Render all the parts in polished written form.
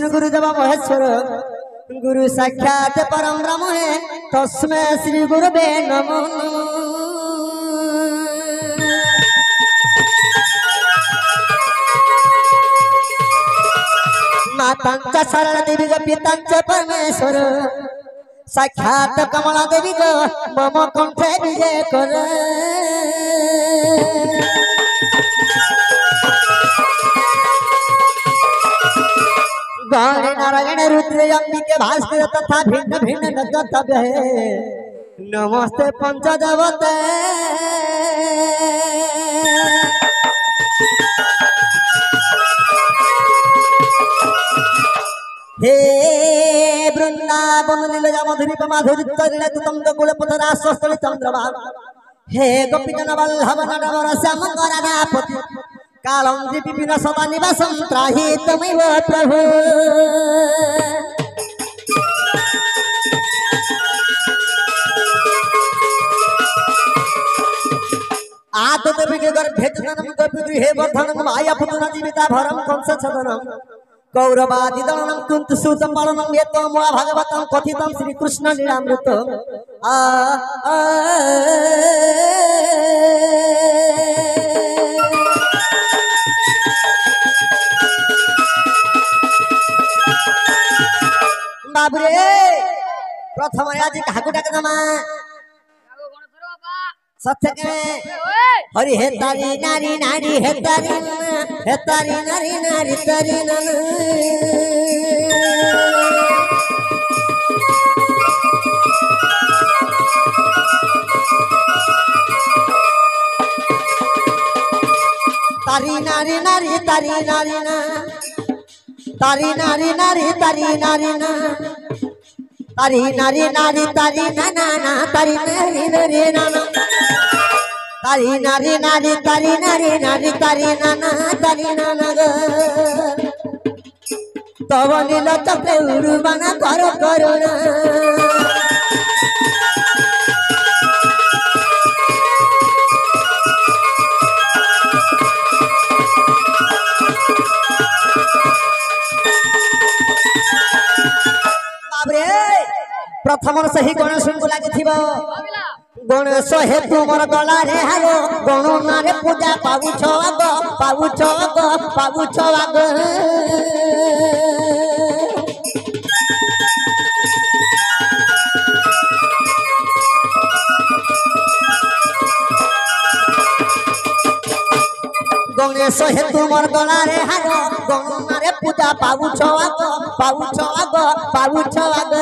श्री गुरुदेव महेश्वर गुरु साक्षात परम ब्रह्म है तस्मै श्री गुरुवे नमो मातांच सरल देवी ग पितांच परमेश्वर साक्षात कमला देवी ग मम कंठे विजय कर गौरी नारायण रुद्र अंबिके भास्कर तथा भिन्न भिन्न नगतव्य है नमस्ते पंचदेवते हे वृंदावन लीला मधुरी माधुरी तरिण तुम गोकुल पथरा स्वस्थल चंद्रमा हे गोपीजन वल्लभ नटवर श्याम राधापति कालम विपिन सदा निवासम त्राहि तमेव प्रभु आद देवी के गर्भे जननम गोपी हे वर्धनम माया पुत्र जीविता भरम कंस छदनम कौरवादि दलनम कुंत सुतम पालनम यतो मुआ भगवतम कथितम श्री कृष्ण लीलामृत बाबरे प्रथम आज काकू डाक दमा सत्य के हरि हे तारी नारी नारी हे तारी नारी नारी तारी तारी नारी नारी तारी नारी ना तारी नारी नारी तारी नारी ना तारी नारी नारी तारी ना ना ना तारी नारी नारी ना ना तारी नारी नारी तारी नारी नारी तारी ना ना तारी ना ना ग तव नील चक्र उरुबाना कर करुणा प्रथम से ही गणेश को लगी गणेश हे तुमर गला रे हारो गणना रे पूजा पाउछ आग पाउछ आग पाउछ आग गणेश हे तुमर गला रे हारो गणना रे पूजा पाउछ आग पाउछ आग पाउछ आग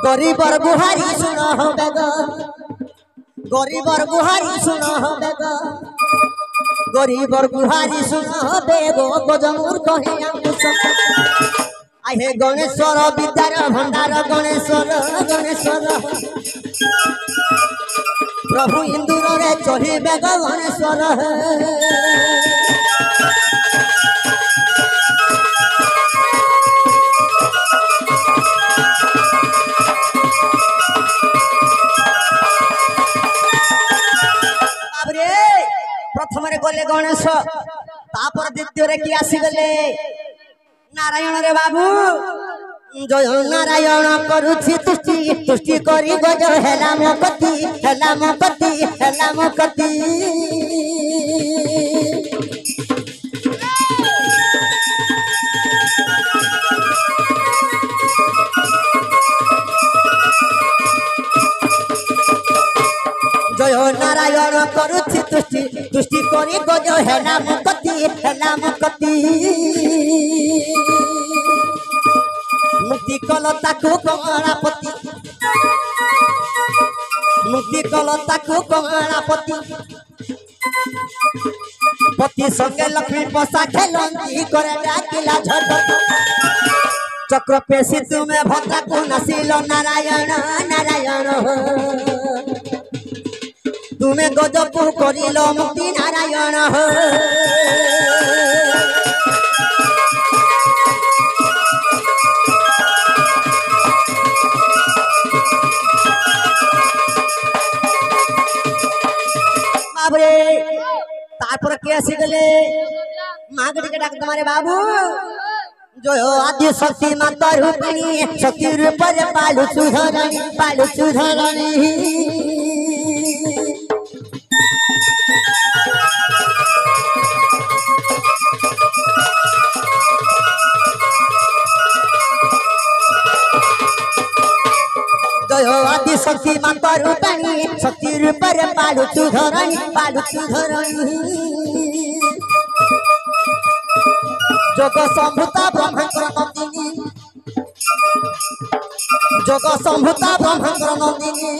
गरीबर गुहारी सुन हो बेग गरीबर गुहारी सुन हो बेग गरीबर गुहारी सुन हो बेग गजमूर कहे अंकुश आहे गणेश्वर विद्यार भंडार गणेश्वर गणेश्वर प्रभु इंदुर रे चढ़ी बेग गणेश्वर प्रथम गले गणेश तापर द्वितीय कि आसीगले नारायण रे बाबू जय नारायण करुछि तुष्टि तुष्टि करी गज हेला मकति हेला मकति हेला मकति जय नारायण करुछि तुष्टि तुष्टि करी गज हेला मकति हेला मकति मुक्ति कलता को कमलापति मुक्ति कलता को कमलापति पति संगे लक्ष्मी पसा खेलंती करे डाकिला झटपट चक्र पेशी तुम्हें भद्रा को नसील नारायण नारायण तुम्हें गजबू करिल मुक्ति नारायण महापुर के आसी गले मागड़ी के डाक तुम्हारे बाबू जो आदि शक्ति माता रूपिणी शक्ति रूप पालू सुधरणी जय आदि शक्ति माता रूपिणी शक्ति रूप पालू सुधरणी जग संभूता ब्रह्मांकर नंदिनी जग संभूता ब्रह्मांकर नंदिनी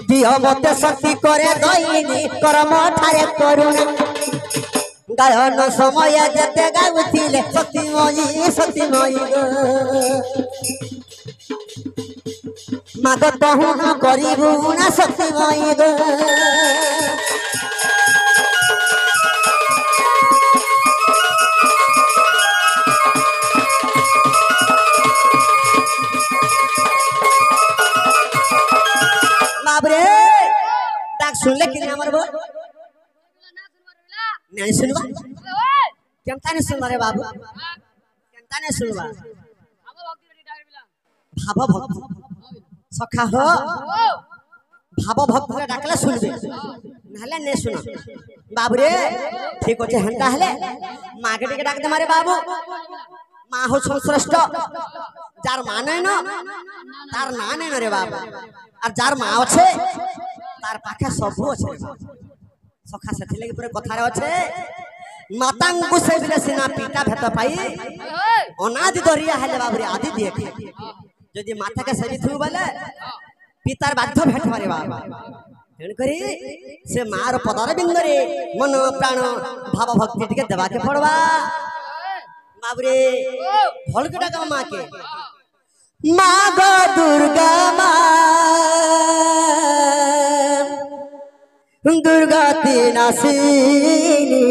दिह मते शक्ति करे दईनी कर्म ठारे करुणा गायन समय जेते गाउथिले शक्तिमयी माग तहु करिबु ना शक्तिमयी बाबरे डाक सुनले कि हमर बो नहीं सुनबा केमता नहीं सुनबा रे बाबू केमता नहीं सुनबा भाव भक्त सखा हो भाव भक्त रे डाकला सुनबे नहले नहीं सुन बाबरे ठीक होचे हंता हले मागे के डाक दे मारे बाबू माँ हो संश्रेष्ठ जार माने न तार नाने न रे बाबू और जार माँ अच्छे तार पाखे सबू अच्छे सखा से लगे पूरे कथा रे अच्छे मातांगु से बिले सिना पीटा भेट पाई अनादि दरिया हेले बाबरे आदि देखे यदि माता के सभी थु बोले पितार बाध्य भेट मारे बाबा तेण करी से मार पदर बिंदरे मन प्राण भाव भक्ति टिके देवा के पड़वा बाबरे भल के डाक माँ के माँ गो दुर्गा माँ दुर्गति नासिनी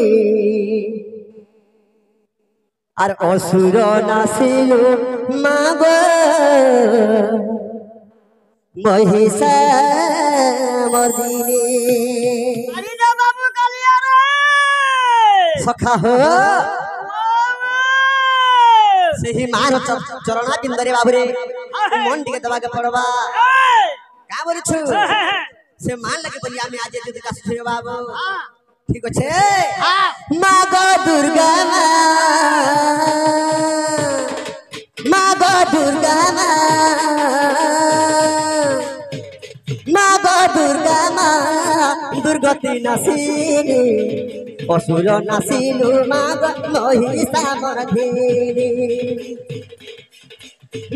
और असुर नासिलु माँ गो महिषामर्दिनी सखा हो सही मार चरणा बिंदरे बाबरे मन टिके दबा के पड़वा का बोली छु से मान लगे बोली आमी आज जे का सुथियो बाबू ठीक আছে माँ गो दुर्गा माँ गो दुर्गा माँ गो दुर्गा माँ दुर्गति नासिनी असुर नासिलु माँ गो महिषामर्दिनी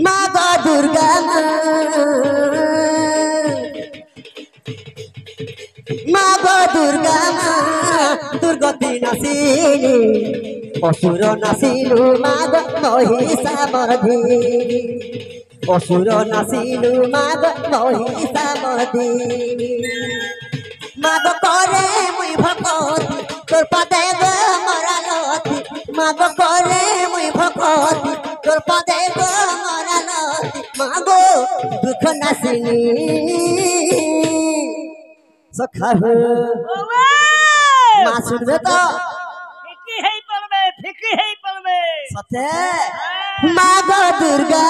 माँ गो दुर्गा माँ गो दुर्गा माँ दुर्गति नासिनी असुर नासिलु माँ गो महिषामर्दिनी असुर नासिलु माँ गो महिषामर्दिनी माँ गो करे मुई भगवती तोर पदे गो मरालती माँ गो करे मुई भगवती तोर पदे गो मरालती माँ गो दुख नासिनी सखा हो माँ सुन दे तो फिक्री है पड़वे सते माँ गो दुर्गा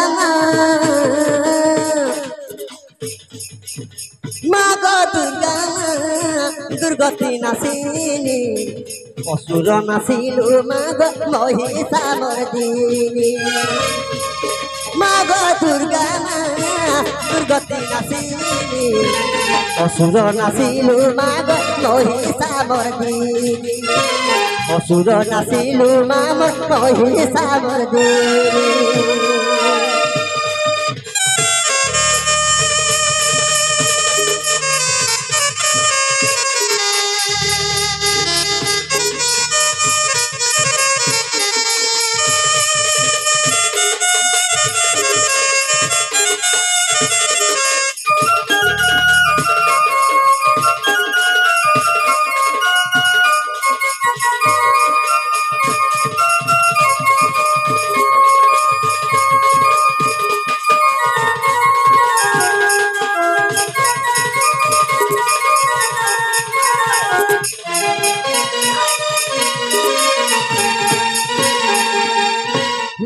माँ गो दुर्गा दुर्गति नासिनी असुर नासिलु माँ गो महिषामर्दिनी माँ गो दुर्गा दुर्गति नासिनी असुर नासिलु माँ गो महिषामर्दिनी असुर नासिलु माँ गो महिषामर्दिनी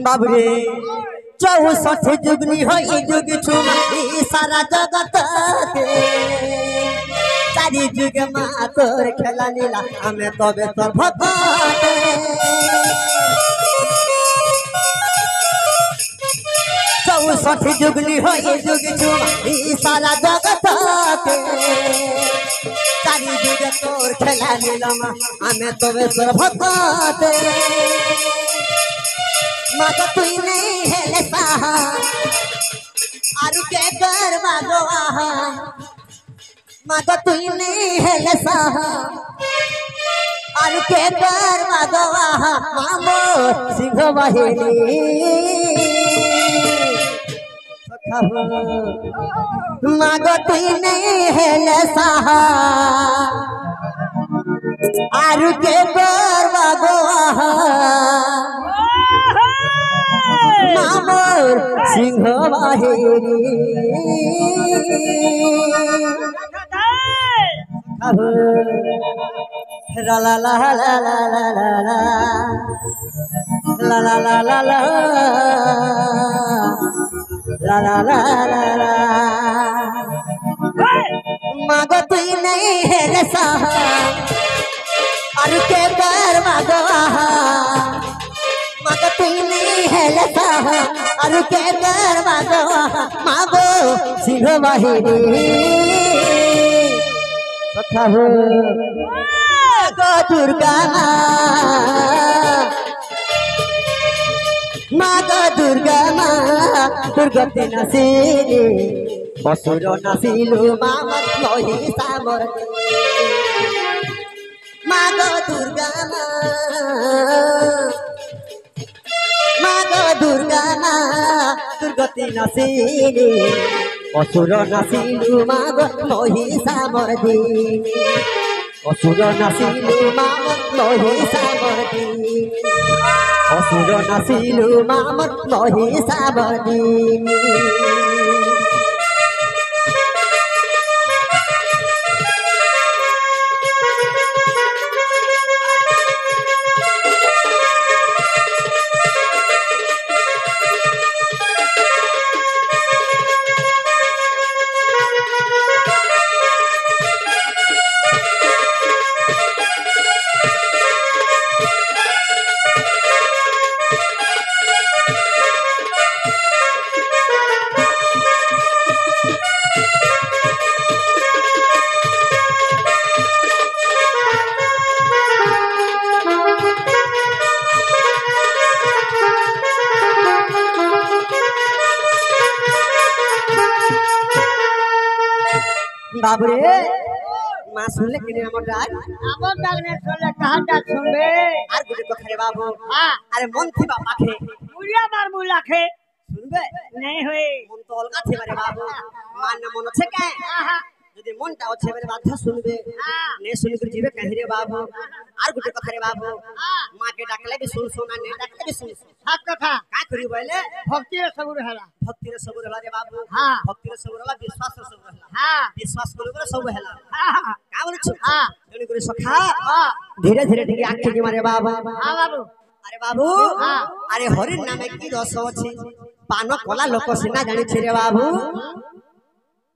बाबरे 64 जुगनी हो जुग छुमा सारा जगत के चारी जुग मा तोर खेला नीला हमें तबे तोर भगते 64 जुगनी हो जुग छुमा सारा जगत के चारी जुग तोर खेला नीला हमें तबे तोर भगते मागो तुई नहीं है साहा आरु के कर मागो आहा मागो तुई नहीं है साहा आरु के कर मागो आहा मामो सिंह बहेली मागो तुई नहीं है साहा आरु के कर मागो आहा मामोर सिंह बाहेरी ला ला ला ला ला ला ला ला ला ला ला ला ला ला ला ला मागो तुई नहीं है साहा और के कर मागो आहा मागो तुई नहीं है साहा और के कर मागो आहा मागो सिंह बाहेरी सखा हो मागो दुर्गा मागो दुर्गा दुर्गति नसीली असुर नसीलु मामत लोही सामर मागो दुर्गा मागो दुर्गा दुर्गति नसीली असुर नसीलु मागो लोही सामर असुर नसीलु मामत लोही सामर असुर नसीलु मामत लोही सामर बाबरे मां सुनले कि हमर डाक ने सुनले कहां डाक सुनबे आर गुटे कखरे बाबू हां अरे मन थी बापा खे मुरिया मार मुला खे सुनबे नहीं होए मन तो अलगा थे रे बाबू मान मन छे के यदि मनटा अच्छे बेले बात सुनबे ने सुन कर जीवे कहि रे बाबू आर गुटे कखरे बाबू मां के डाकले भी सुन सुना ने डाकले भी सुन सात कथा का करी बोले भक्ति रे सबुर हला रे बाबू हां भक्ति रे सबुर हला विश्वास रे सबुर हला हां विश्वास करू करे सब हला हां का बोले छु हां जणी करे सखा धीरे धीरे धीरे आंख के मारे बाबू हां बाबू अरे बाबू हां अरे हरि नामे की रस अछि पान कला लोक सिना जानि छि रे बाबू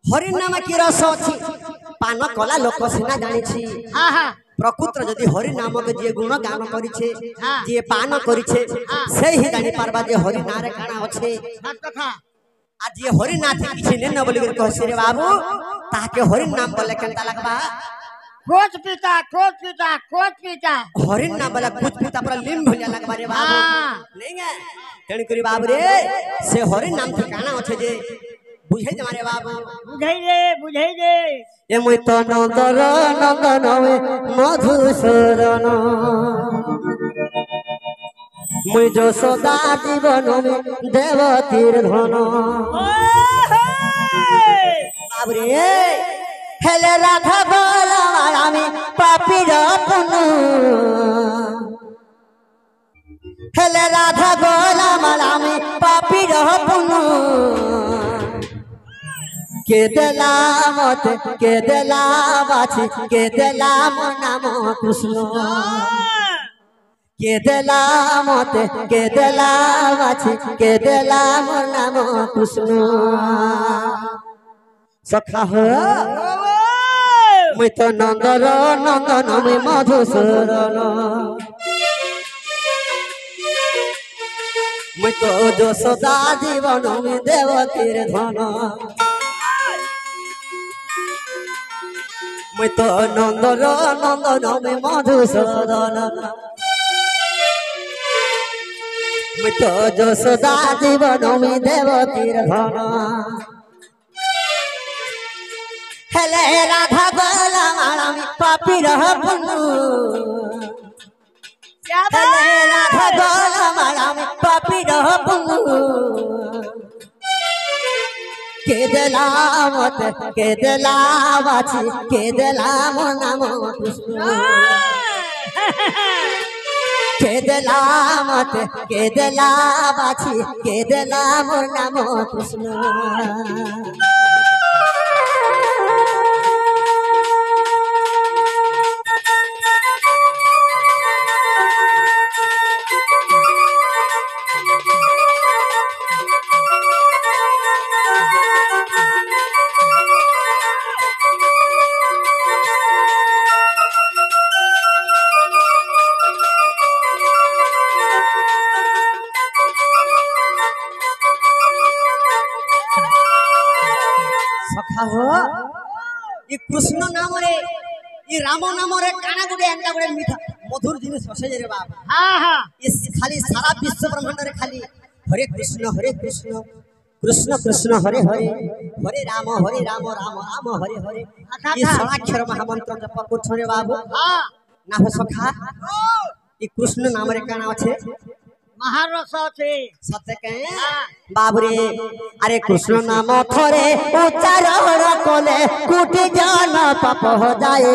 हरि नाम की रस अछि पान कला लोक सिना जानि छि हां हां प्रकृत जदि हरि नाम के जे गुण गान करिछे जे पान करिछे से ही जानि पारबा जे हरि नारे काना अछि सात कथा आ जे हरि नाथ किछि ने न बोली कर कहसी रे बाबू ताके हरि नाम बोले केनता लगबा कोच पीता हरि नाम बोले कोच पीता पर लिम भलिया लगबा रे बाबू नहीं गे तेन करी बाबू रे से हरि नाम के काना अछि जे बुझे मारे बाबू बुझे दे ए मुई तो नंदर नंदन मधुसूदन मुई यशोदा जीवन में देवतीर धन बाबरे हेले राधा बोला में पापीर पुनु हेले राधा बोला माला में पापीर पुनु के देला मत के देला बाछी के देला नाम कृष्ण কে দেলা মতে কে দেলা বাছি কে দেলা মোর নাম কৃষ্ণ সখা হো মুই তো নন্দর নন্দন মুই মধুসূদন মুই তো যশোদা জীবন মুই দেবকীর ধন মুই তো নন্দর নন্দন মুই মধুসূদন মুই তো যশোদা জীবন মুই দেবকীর ধন হেলে রাধা গোলাম আমি পাপির বন্ধু হেলে রাধা গোলাম আমি পাপির বন্ধু কে দেলা মতে কে দেলা বাছি কে দেলা মোর নাম কৃষ্ণ কে দেলা মতে কে দেলা বাছি কে দেলা মোর নাম কৃষ্ণ कृष्ण नाम रे राम नाम रे काना गुडे एंटा गुडे मीठा मधुर जिनिस हसे रे बाप हां हां इस खाली सारा विश्व ब्रह्मांड रे खाली हरे कृष्ण कृष्ण कृष्ण हरे हरे हरे राम राम राम हरे हरे ये साक्षर महामंत्र जप करछ रे बाबू हां ना हो सखा ये कृष्ण नाम रे काना अछि महारस छे सत्य के बाबरे अरे कृष्ण नाम थरे उच्चारण कोले कोटि जन पाप हो जाए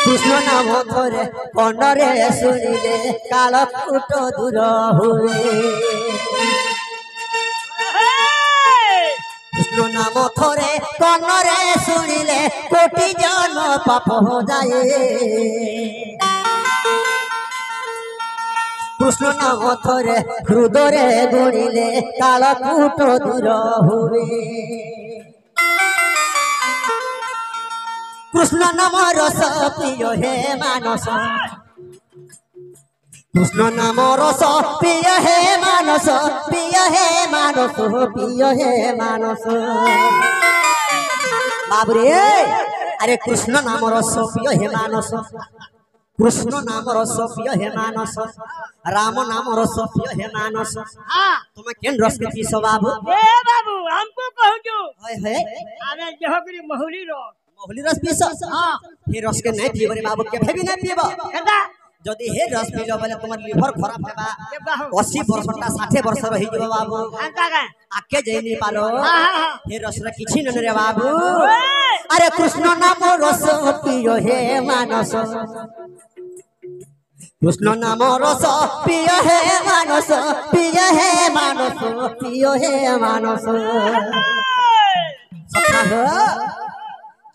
कृष्ण नाम थरे कनरे सुनिले काल कूट दूर हुए कृष्ण नाम थरे कनरे सुनिले कोटि जन पाप हो जाए कृष्ण नाम थरे हृदय गुणिले काल कूट दूर हुए कृष्ण नाम रस प्रिय हे मानस कृष्ण नाम रस प्रिय हे मानस प्रिय हे मानस प्रिय हे मानस बाबरे अरे कृष्ण नाम रस प्रिय हे मानस कृष्ण नाम रस प्रिय हे मानस राम नाम रस प्रिय हे मानस हां तुम केन रस के पीसो बाबू ए बाबू हमको कहजो हाय हाय आमे जहकरी महुली रस पीसो हां हे रस के नहीं पीबो रे बाबू के भी नहीं पीबो केदा जदी हे रस पीलो बोले तुमर लिवर खराब हेबा 80 वर्षटा 60 वर्ष रही जबो बाबू अंका का आके जई नहीं पालो हे रस रे किछि न रे बाबू अरे कृष्ण नाम रस प्रिय हे मानस कृष्ण नाम रस प्रिय हे मानस प्रिय हे मानस प्रिय हे मानस सखा हो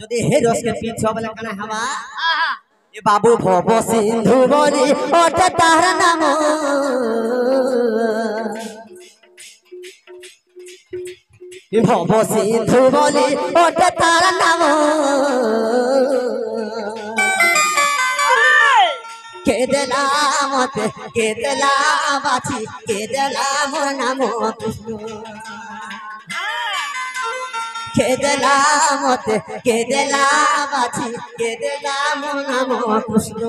जदी हे रस के पीछे वाला कना हवा ए बाबू भव सिंधु बोली ओट तार नाम भव सिंधु बोली ओट तार नाम के देला मते के देला बाची के देला मोर नाम कृष्ण के देला मते के देला बाची के देला मोर नाम कृष्ण